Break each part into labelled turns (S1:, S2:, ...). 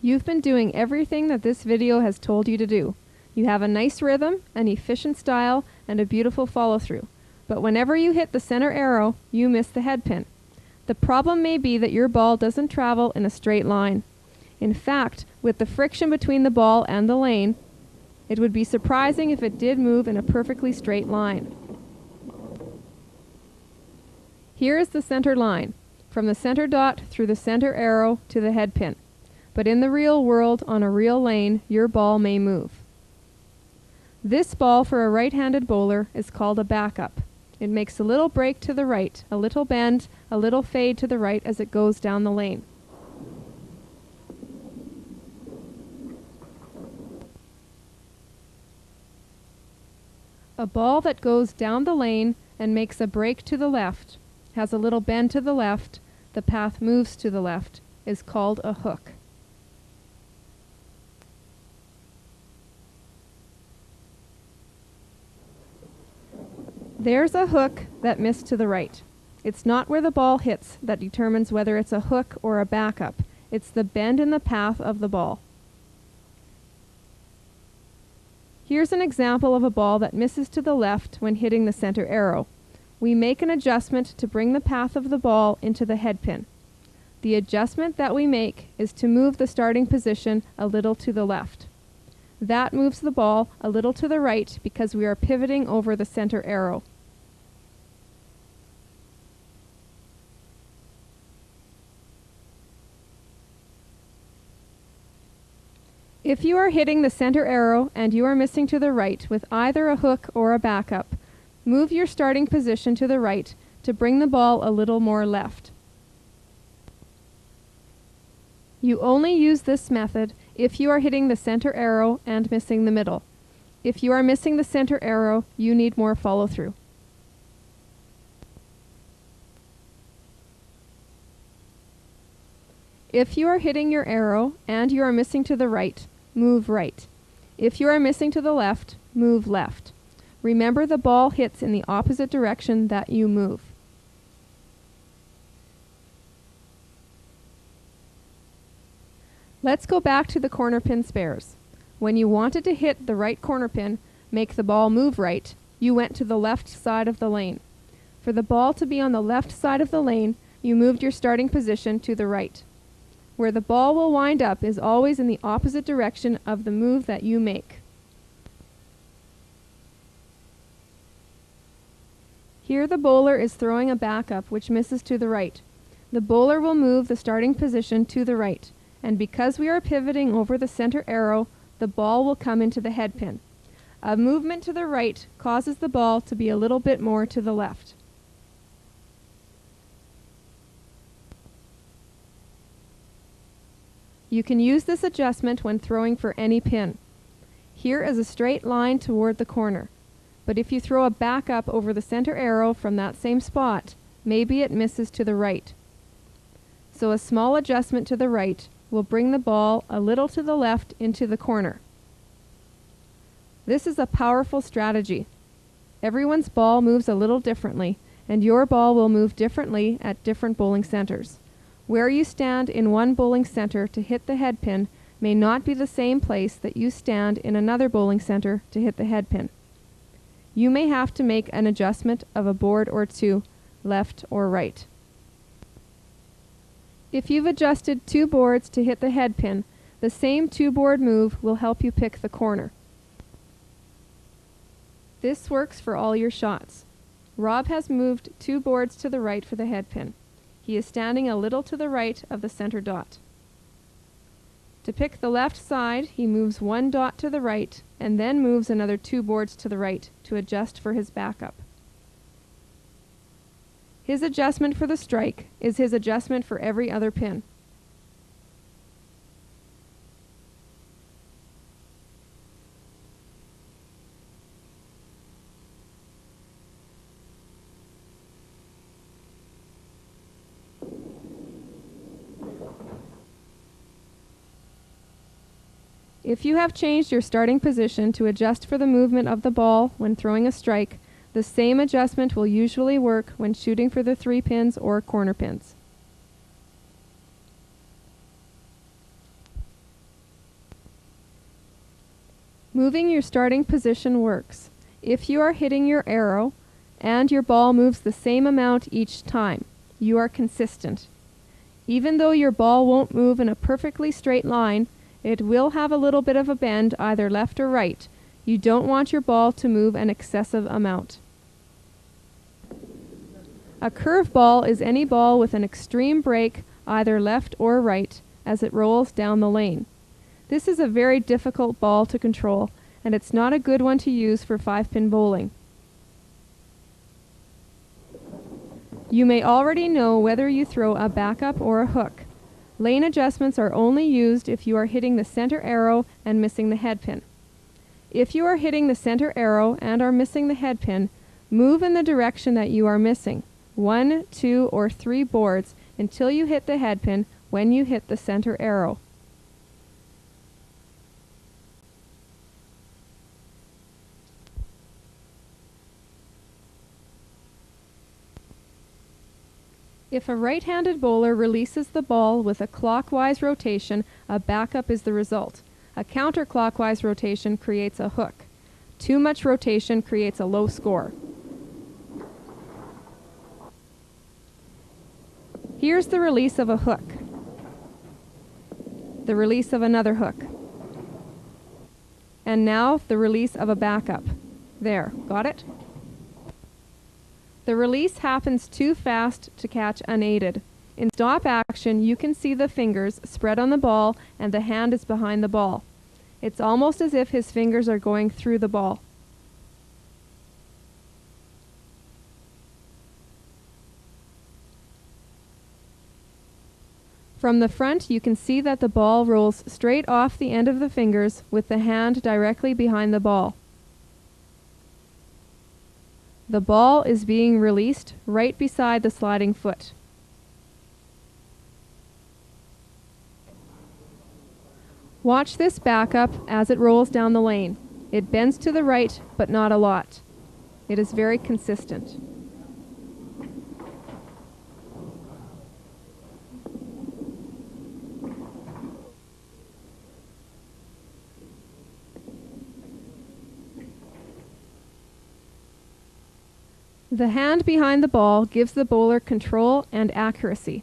S1: You've been doing everything that this video has told you to do. You have a nice rhythm, an efficient style, and a beautiful follow-through. But whenever you hit the center arrow, you miss the head pin. The problem may be that your ball doesn't travel in a straight line. In fact, with the friction between the ball and the lane, it would be surprising if it did move in a perfectly straight line. Here is the center line, from the center dot through the center arrow to the head pin. But in the real world, on a real lane, your ball may move. This ball for a right-handed bowler is called a backup. It makes a little break to the right, a little bend, a little fade to the right as it goes down the lane. A ball that goes down the lane and makes a break to the left, has a little bend to the left, the path moves to the left, is called a hook. There's a hook that missed to the right. It's not where the ball hits that determines whether it's a hook or a backup. It's the bend in the path of the ball. Here's an example of a ball that misses to the left when hitting the center arrow. We make an adjustment to bring the path of the ball into the head pin. The adjustment that we make is to move the starting position a little to the left. That moves the ball a little to the right because we are pivoting over the center arrow. If you are hitting the center arrow and you are missing to the right with either a hook or a backup, move your starting position to the right to bring the ball a little more left. You only use this method if you are hitting the center arrow and missing the middle. If you are missing the center arrow, you need more follow-through. If you are hitting your arrow and you are missing to the right, move right. If you are missing to the left, move left. Remember, the ball hits in the opposite direction that you move. Let's go back to the corner pin spares. When you wanted to hit the right corner pin, make the ball move right, you went to the left side of the lane. For the ball to be on the left side of the lane, you moved your starting position to the right. Where the ball will wind up is always in the opposite direction of the move that you make. Here the bowler is throwing a backup which misses to the right. The bowler will move the starting position to the right, and because we are pivoting over the center arrow, the ball will come into the head pin. A movement to the right causes the ball to be a little bit more to the left. You can use this adjustment when throwing for any pin. Here is a straight line toward the corner, but if you throw a backup over the center arrow from that same spot, maybe it misses to the right. So a small adjustment to the right will bring the ball a little to the left into the corner. This is a powerful strategy. Everyone's ball moves a little differently, and your ball will move differently at different bowling centers. Where you stand in one bowling center to hit the head pin may not be the same place that you stand in another bowling center to hit the head pin. You may have to make an adjustment of a board or two, left or right. If you've adjusted 2 boards to hit the head pin, the same 2-board move will help you pick the corner. This works for all your shots. Rob has moved 2 boards to the right for the head pin. He is standing a little to the right of the center dot. To pick the left side, he moves 1 dot to the right and then moves another 2 boards to the right to adjust for his backup. His adjustment for the strike is his adjustment for every other pin. If you have changed your starting position to adjust for the movement of the ball when throwing a strike, the same adjustment will usually work when shooting for the 3 pins or corner pins. Moving your starting position works. If you are hitting your arrow and your ball moves the same amount each time, you are consistent. Even though your ball won't move in a perfectly straight line, it will have a little bit of a bend either left or right. You don't want your ball to move an excessive amount. A curve ball is any ball with an extreme break either left or right as it rolls down the lane. This is a very difficult ball to control, and it's not a good one to use for 5-pin bowling. You may already know whether you throw a backup or a hook. Lane adjustments are only used if you are hitting the center arrow and missing the head pin. If you are hitting the center arrow and are missing the head pin, move in the direction that you are missing, 1, 2, or 3 boards until you hit the head pin when you hit the center arrow. If a right-handed bowler releases the ball with a clockwise rotation, a backup is the result. A counterclockwise rotation creates a hook. Too much rotation creates a low score. Here's the release of a hook. The release of another hook. And now the release of a backup. There, got it? The release happens too fast to catch unaided. In stop action, you can see the fingers spread on the ball and the hand is behind the ball. It's almost as if his fingers are going through the ball. From the front, you can see that the ball rolls straight off the end of the fingers with the hand directly behind the ball. The ball is being released right beside the sliding foot. Watch this backup as it rolls down the lane. It bends to the right, but not a lot. It is very consistent. The hand behind the ball gives the bowler control and accuracy.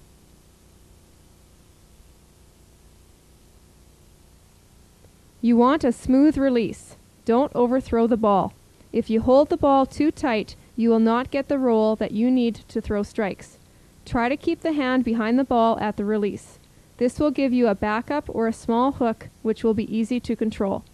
S1: You want a smooth release. Don't overthrow the ball. If you hold the ball too tight, you will not get the roll that you need to throw strikes. Try to keep the hand behind the ball at the release. This will give you a backup or a small hook, which will be easy to control.